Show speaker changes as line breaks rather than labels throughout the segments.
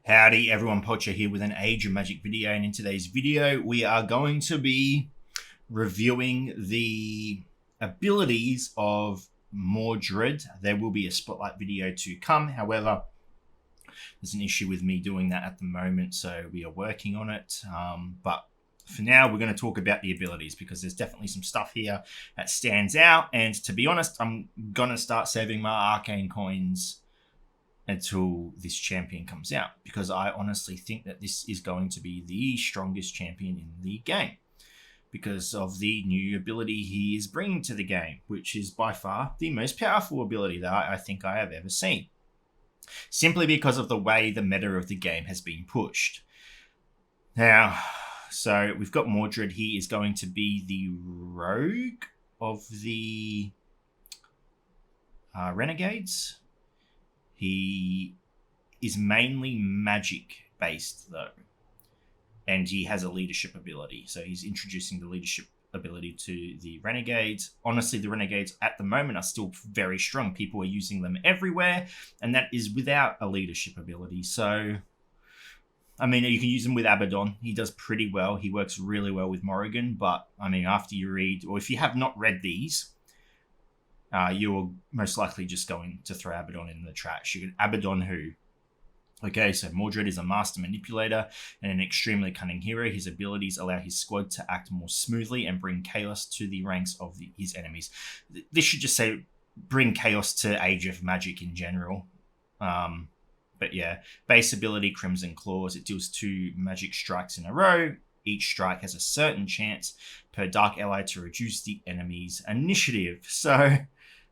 Howdy everyone, Poacher here with an Age of Magic video, and in today's video we are going to be reviewing the abilities of Mordred. There will be a spotlight video to come, however there's an issue with me doing that at the moment, so we are working on it, but for now we're going to talk about the abilities because there's definitely some stuff here that stands out, and to be honest I'm going to start saving my arcane coins until this champion comes out, because I honestly think that this is going to be the strongest champion in the game because of the new ability he is bringing to the game, which is by far the most powerful ability that I think I have ever seen, simply because of the way the meta of the game has been pushed. Now, so we've got Mordred. He is going to be the rogue of the renegades. He is mainly magic based though, and he has a leadership ability. So he's introducing the leadership ability to the renegades. Honestly, the renegades at the moment are still very strong. People are using them everywhere, and that is without a leadership ability. So, I mean, you can use him with Abaddon. He does pretty well. He works really well with Morrigan, but I mean, after you read, or if you have not read these, you're most likely just going to throw Abaddon in the trash. You can Abaddon who? Okay, so Mordred is a master manipulator and an extremely cunning hero. His abilities allow his squad to act more smoothly and bring chaos to the ranks of his enemies. This should just say bring chaos to Age of Magic in general. But yeah, base ability, Crimson Claws. It deals 2 magic strikes in a row. Each strike has a certain chance per dark ally to reduce the enemy's initiative. So,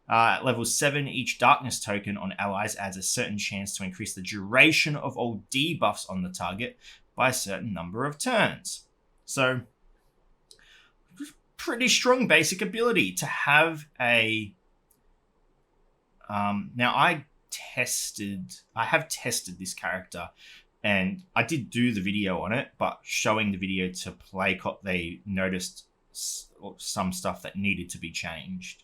at level 7, each darkness token on allies adds a certain chance to increase the duration of all debuffs on the target by a certain number of turns. So, pretty strong basic ability to have a... now, I have tested this character, and I did do the video on it, but showing the video to Playcop, they noticed some stuff that needed to be changed.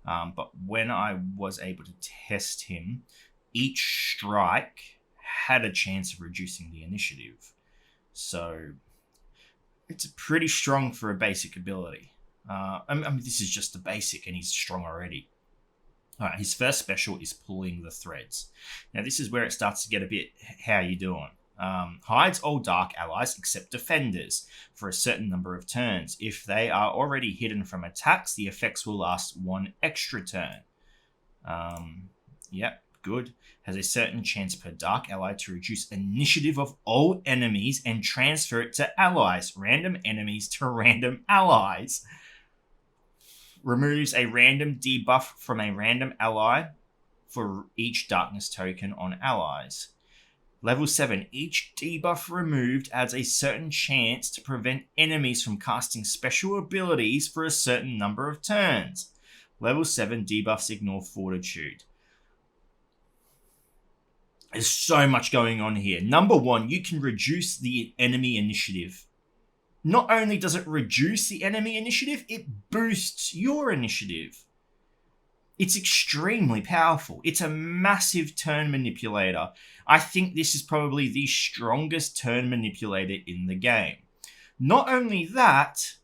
But when I was able to test him, each strike had a chance of reducing the initiative. So it's pretty strong for a basic ability. I mean, this is just the basic, and he's strong already. All right, his first special is Pulling the Threads. Now, this is where it starts to get a bit, how you doing? Hides all dark allies except defenders for a certain number of turns. If they are already hidden from attacks, the effects will last 1 extra turn. Yep, good. Has a certain chance per dark ally to reduce initiative of all enemies and transfer it to allies. Random enemies to random allies. Removes a random debuff from a random ally for each darkness token on allies. Level 7, each debuff removed adds a certain chance to prevent enemies from casting special abilities for a certain number of turns. Level 7, debuffs ignore fortitude. There's so much going on here. Number 1, you can reduce the enemy initiative. Not only does it reduce the enemy initiative, it boosts your initiative. It's extremely powerful. It's a massive turn manipulator. I think this is probably the strongest turn manipulator in the game. Not only that,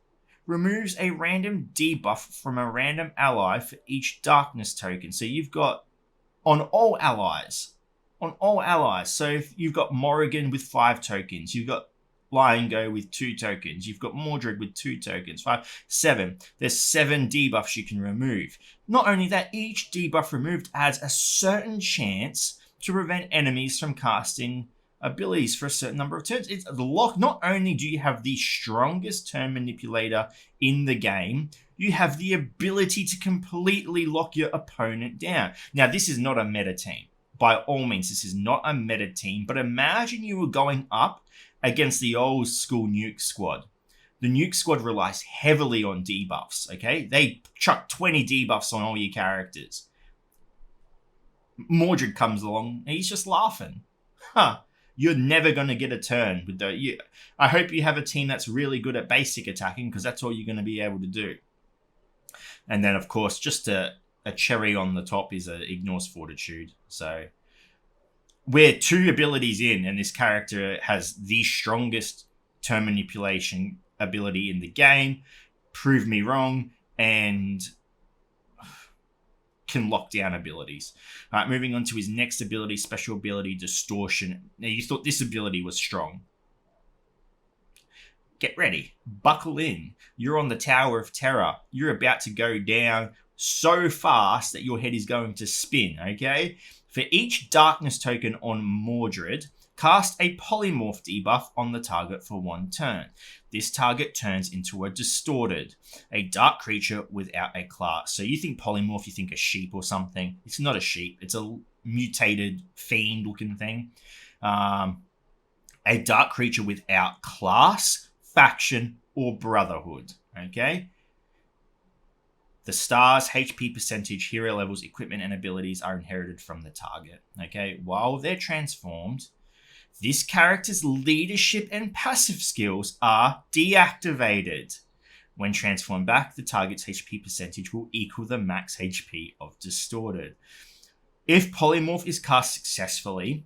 removes a random debuff from a random ally for each darkness token. So you've got on all allies. So if you've got Morrigan with 5 tokens, you've got Lion Go with 2 tokens. You've got Mordred with 2 tokens. 5, 7. There's 7 debuffs you can remove. Not only that, each debuff removed adds a certain chance to prevent enemies from casting abilities for a certain number of turns. It's locked. Not only do you have the strongest turn manipulator in the game, you have the ability to completely lock your opponent down. Now, this is not a meta team. By all means, this is not a meta team, but imagine you were going up against the old school nuke squad. The nuke squad relies heavily on debuffs, okay? They chuck 20 debuffs on all your characters. Mordred comes along and he's just laughing. You're never going to get a turn with the... I hope you have a team that's really good at basic attacking, because that's all you're going to be able to do. And then, of course, just a cherry on the top is ignores fortitude. So we're 2 abilities in, and this character has the strongest turn manipulation ability in the game. Prove me wrong, and can lock down abilities. All right, moving on to his next ability, special ability, Distortion. Now, you thought this ability was strong. Get ready. Buckle in. You're on the Tower of Terror. You're about to go down so fast that your head is going to spin, okay? For each darkness token on Mordred, cast a polymorph debuff on the target for 1 turn. This target turns into a distorted, a dark creature without a class. So you think polymorph, you think a sheep or something. It's not a sheep. It's a mutated fiend-looking thing. A dark creature without class, faction, or brotherhood, okay? The stars, HP percentage, hero levels, equipment, and abilities are inherited from the target, okay? While they're transformed, this character's leadership and passive skills are deactivated. When transformed back, the target's HP percentage will equal the max HP of Distorted. If Polymorph is cast successfully,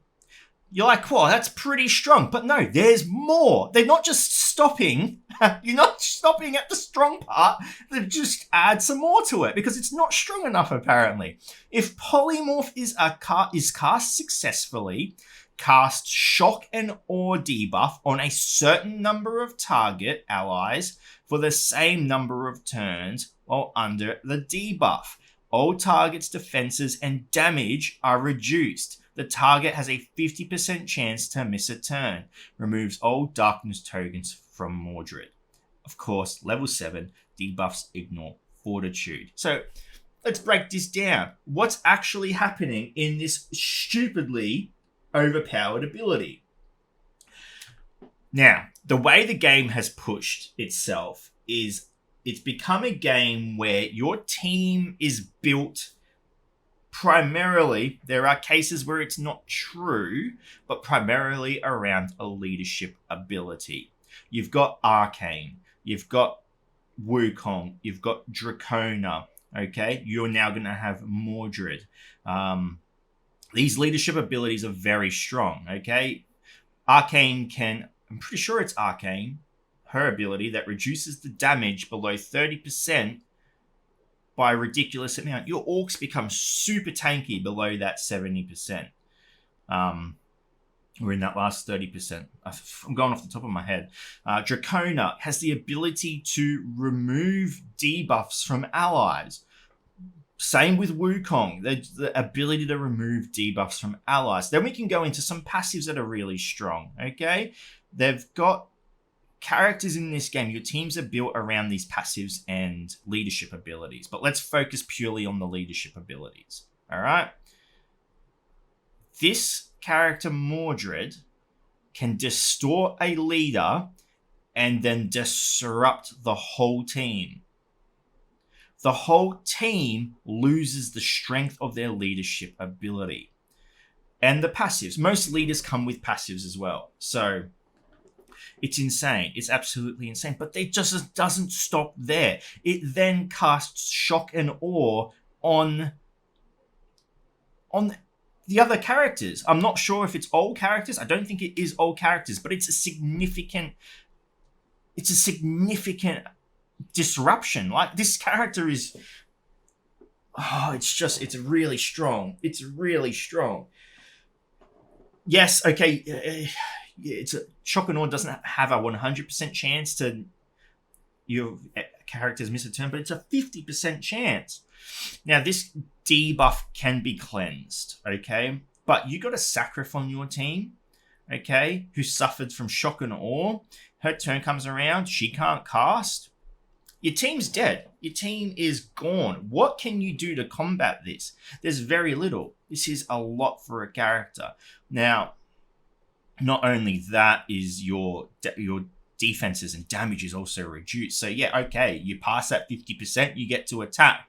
you're like, well, that's pretty strong. But no, there's more. They're not just stopping. You're not stopping at the strong part. They just add some more to it because it's not strong enough, apparently. If Polymorph is cast successfully, cast Shock and Awe debuff on a certain number of target allies for the same number of turns while under the debuff. All targets' defenses and damage are reduced. The target has a 50% chance to miss a turn. Removes all darkness tokens from Mordred. Of course, level 7, debuffs ignore fortitude. So, let's break this down. What's actually happening in this stupidly overpowered ability? Now, the way the game has pushed itself is it's become a game where your team is built primarily, there are cases where it's not true, but primarily around a leadership ability. You've got Arcane, you've got Wukong, you've got Dracona, okay? You're now going to have Mordred. These leadership abilities are very strong, okay? Arcane can, I'm pretty sure it's Arcane, her ability that reduces the damage below 30% by a ridiculous amount. Your orcs become super tanky below that 70%. Or in that last 30%. I'm going off the top of my head. Dracona has the ability to remove debuffs from allies. Same with Wukong, the ability to remove debuffs from allies. Then we can go into some passives that are really strong, okay? They've got characters in this game. Your teams are built around these passives and leadership abilities. But let's focus purely on the leadership abilities, all right? This character, Mordred, can distort a leader and then disrupt the whole team. The whole team loses the strength of their leadership ability. And the passives. Most leaders come with passives as well. So it's insane. It's absolutely insane. But it just doesn't stop there. It then casts Shock and Awe on the other characters. I'm not sure if it's all characters. I don't think it is all characters, but it's a significant disruption. Like, this character is, it's really strong. It's really strong. Yes, okay, it's a Shock and Awe doesn't have a 100% chance to your characters miss a turn, but it's a 50% chance. Now, this debuff can be cleansed, okay? But you got a Sacrif on your team, okay, who suffered from Shock and Awe. Her turn comes around, she can't cast. Your team's dead. Your team is gone. What can you do to combat this? There's very little. This is a lot for a character. Now, not only that is your defenses and damage is also reduced. So yeah, okay, you pass that 50%, you get to attack.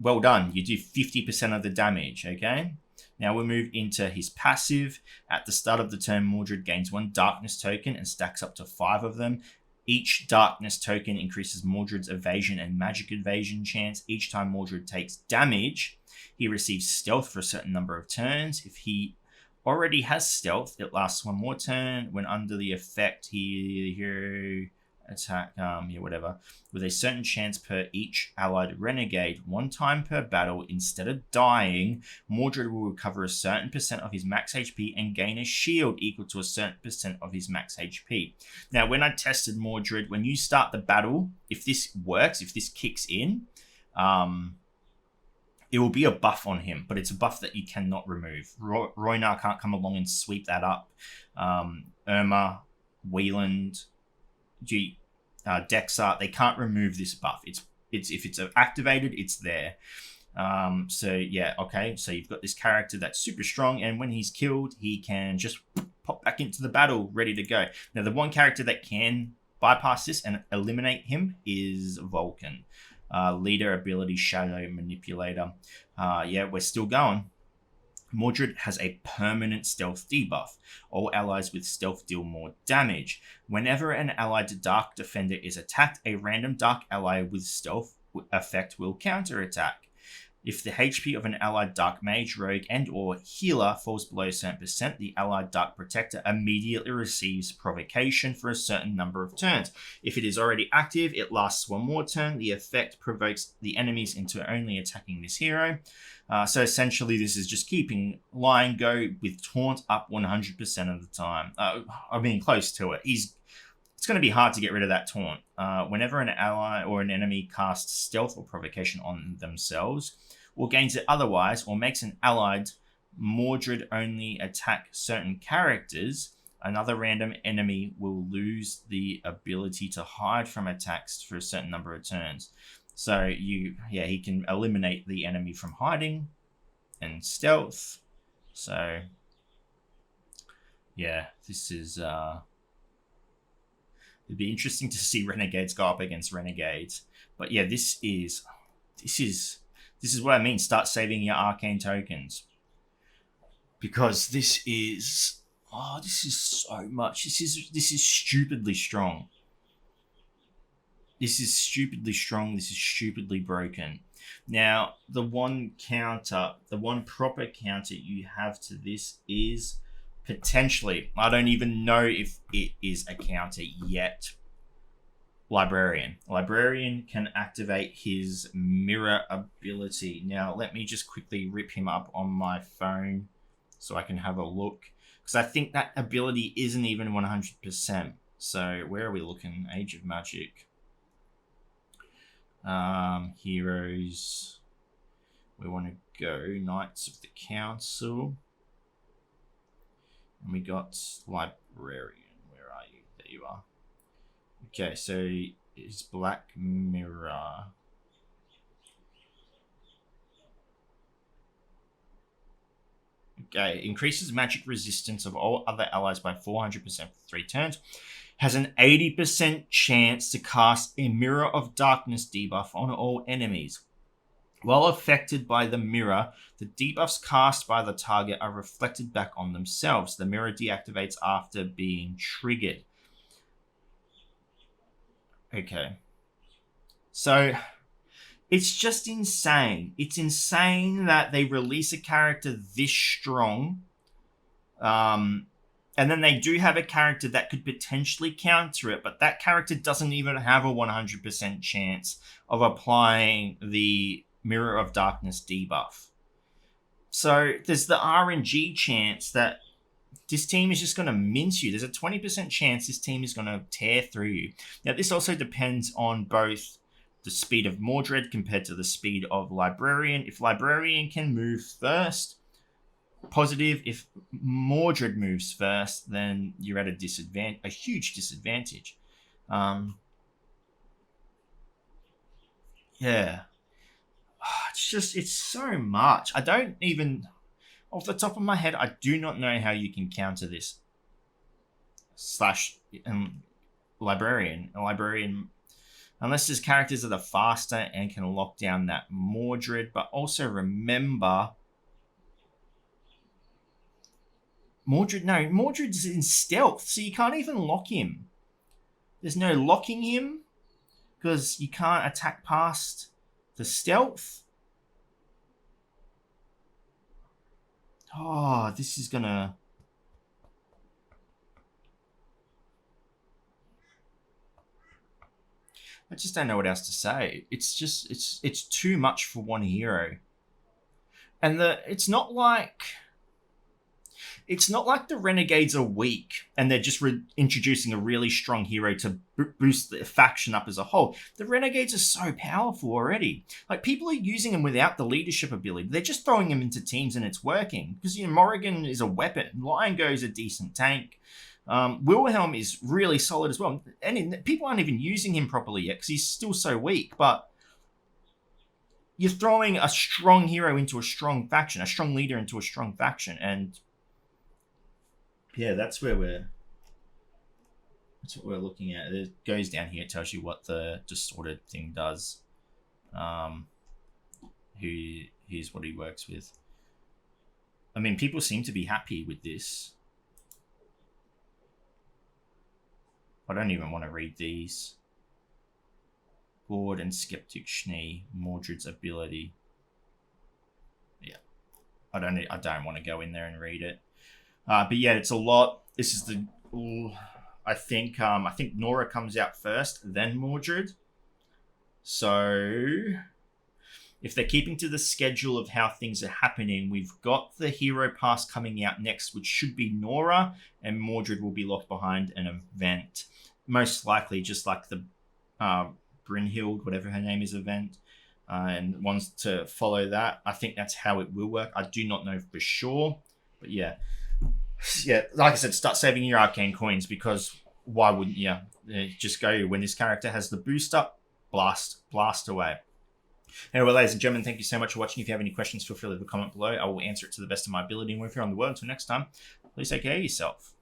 Well done. You do 50% of the damage, okay? Now we'll move into his passive. At the start of the turn, Mordred gains 1 darkness token and stacks up to 5 of them. Each darkness token increases Mordred's evasion and magic evasion chance. Each time Mordred takes damage, he receives stealth for a certain number of turns. If he already has stealth. It lasts one more turn. When under the effect, the hero attack, whatever, with a certain chance per each allied renegade, one time per battle. Instead of dying, Mordred will recover a certain percent of his max HP and gain a shield equal to a certain percent of his max HP. Now, when I tested Mordred, when you start the battle, if this works, if this kicks in, it will be a buff on him, but it's a buff that you cannot remove. Roynar can't come along and sweep that up. Irma, Wieland, Dexar, they can't remove this buff. It's if it's activated, it's there. So you've got this character that's super strong, and when he's killed, he can just pop back into the battle, ready to go. Now, the one character that can bypass this and eliminate him is Vulcan. Leader ability, Shadow Manipulator. We're still going. Mordred has a permanent stealth debuff. All allies with stealth deal more damage. Whenever an allied Dark Defender is attacked, a random Dark ally with stealth effect will counterattack. If the HP of an allied Dark Mage, Rogue, and or Healer falls below a certain percent, the allied Dark Protector immediately receives provocation for a certain number of turns. If it is already active, it lasts one more turn. The effect provokes the enemies into only attacking this hero. So essentially, this is just keeping Lion Go with Taunt up 100% of the time. Close to it. It's going to be hard to get rid of that Taunt. Whenever an ally or an enemy casts Stealth or Provocation on themselves, or gains it otherwise, or makes an allied Mordred only attack certain characters, another random enemy will lose the ability to hide from attacks for a certain number of turns. So he can eliminate the enemy from hiding and stealth. So this is it'd be interesting to see Renegades go up against Renegades. But this is what I mean. Start saving your arcane tokens, because this is so much. This is stupidly strong. This is stupidly strong. This is stupidly broken. Now, the one proper counter you have to this is potentially, I don't even know if it is a counter yet, Librarian. Librarian can activate his mirror ability. Now, let me just quickly rip him up on my phone so I can have a look, because I think that ability isn't even 100%. So, where are we looking? Age of Magic. Heroes. We want to go Knights of the Council. And we got Librarian. Where are you? There you are. Okay, so it's Black Mirror. Okay, increases magic resistance of all other allies by 400% for 3 turns. Has an 80% chance to cast a Mirror of Darkness debuff on all enemies. While affected by the mirror, the debuffs cast by the target are reflected back on themselves. The mirror deactivates after being triggered. Okay. So, it's just insane. It's insane that they release a character this strong. And then they do have a character that could potentially counter it, but that character doesn't even have a 100% chance of applying the Mirror of Darkness debuff. So there's the RNG chance that this team is just going to mince you. There's a 20% chance this team is going to tear through you. Now, this also depends on both the speed of Mordred compared to the speed of Librarian. If Librarian can move first, positive. If Mordred moves first, then you're at a huge disadvantage. It's so much. I don't even, off the top of my head, I do not know how you can counter this. Librarian, unless there's characters that are faster and can lock down that Mordred. But also remember, Mordred's in stealth, so you can't even lock him. There's no locking him because you can't attack past the stealth. Oh, this is gonna... I just don't know what else to say. It's just it's too much for one hero. And it's not like the Renegades are weak and they're just introducing a really strong hero to boost the faction up as a whole. The Renegades are so powerful already. Like, people are using them without the leadership ability. They're just throwing them into teams and it's working. Because, Morrigan is a weapon. Lion-Go is a decent tank. Wilhelm is really solid as well. And people aren't even using him properly yet because he's still so weak. But you're throwing a strong hero into a strong faction, a strong leader into a strong faction, and yeah, that's what we're looking at. It goes down here. It tells you what the distorted thing does. Here's what he works with. I mean, people seem to be happy with this. I don't even want to read these. Bored and Skeptic Schnee, Mordred's ability. Yeah, I don't want to go in there and read it. But yeah, it's a lot. This is the... I think Nora comes out first, then Mordred. So if they're keeping to the schedule of how things are happening, we've got the Hero Pass coming out next, which should be Nora, and Mordred will be locked behind an event. Most likely just like the Brynhild, whatever her name is, event. And wants to follow that. I think that's how it will work. I do not know for sure. But yeah. Yeah, like I said, start saving your arcane coins, because why wouldn't you? Just go when this character has the boost up, blast away. Anyway, ladies and gentlemen, thank you so much for watching. If you have any questions, feel free to leave a comment below. I will answer it to the best of my ability. And if you're on the world, until next time, please take care of yourself.